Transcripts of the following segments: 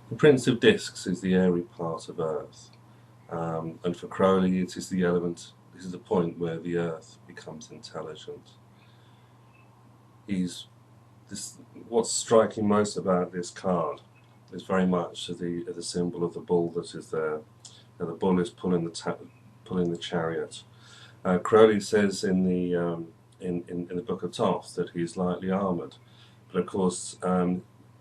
The Prince of Discs is the airy part of Earth, and for Crowley it is the element, this is the point where the Earth becomes intelligent. He's this, what's striking most about this card is very much the symbol of the bull that is there. Now the bull is pulling the chariot. Crowley says in the Book of Thoth that he's lightly armoured, but of course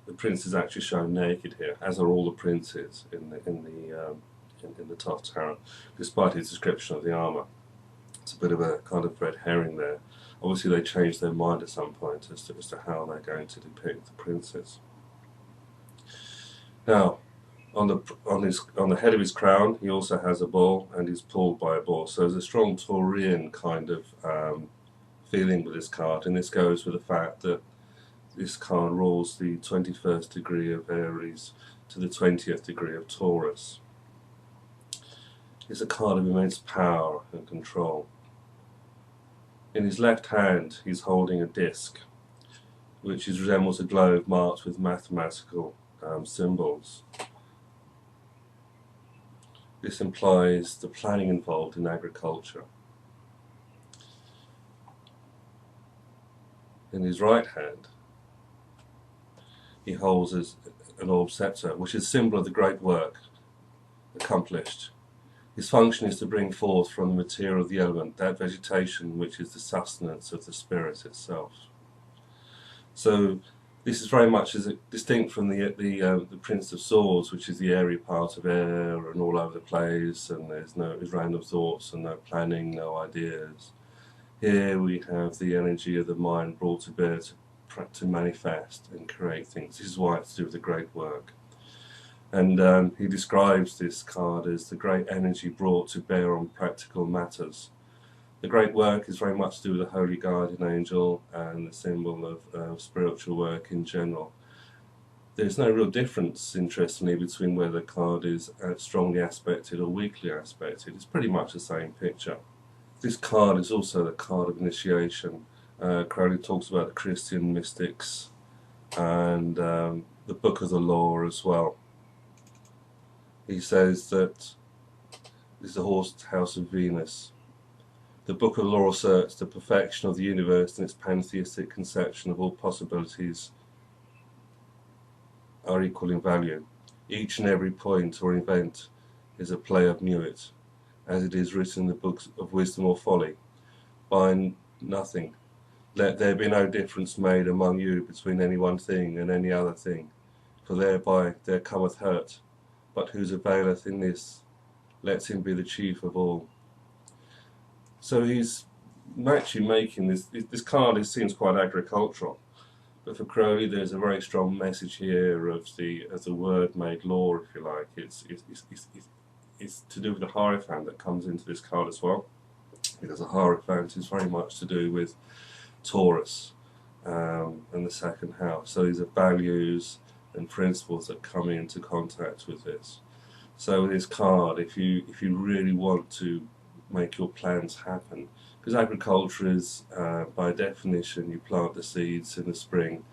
the prince is actually shown naked here, as are all the princes in the Thoth Tarot, despite his description of the armour. It's a bit of a kind of red herring there. Obviously they changed their mind at some point as to how they're going to depict the princes. Now, on the head of his crown, he also has a bull, and he's pulled by a bull. So there's a strong Taurian kind of feeling with this card, and this goes with the fact that this card rules the 21st degree of Aries to the 20th degree of Taurus. It's a card of immense power and control. In his left hand, he's holding a disc, which resembles a globe marked with mathematical symbols. This implies the planning involved in agriculture. In his right hand, he holds an orb scepter, which is a symbol of the great work accomplished. His function is to bring forth from the material of the element that vegetation which is the sustenance of the spirit itself. So this is very much distinct from the Prince of Swords, which is the airy part of air and all over the place, and there's random thoughts and no planning, no ideas. Here we have the energy of the mind brought to bear to manifest and create things. This is why it's to do with the great work. And he describes this card as the great energy brought to bear on practical matters. The great work is very much to do with the holy guardian angel and the symbol of spiritual work in general. There's no real difference, interestingly, between whether the card is strongly aspected or weakly aspected. It's pretty much the same picture. This card is also the card of initiation. Crowley talks about the Christian mystics and the Book of the Law as well. He says that this is the horse house of Venus. The Book of Law asserts the perfection of the universe and its pantheistic conception of all possibilities are equal in value. Each and every point or event is a play of Nuit, as it is written in the books of wisdom or folly. By nothing, let there be no difference made among you between any one thing and any other thing, for thereby there cometh hurt. But whoso availeth in this, let him be the chief of all. So he's actually making this card seems quite agricultural, but for Crowley there's a very strong message here of the word made law, if you like. It's to do with the Hierophant that comes into this card as well, because the Hierophant is very much to do with Taurus and the second house. So these are values and principles that come into contact with this. So with this card, if you really want to make your plans happen, because agriculture is by definition you plant the seeds in the spring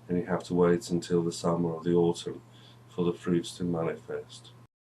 and you have to wait until the summer or the autumn for the fruits to manifest.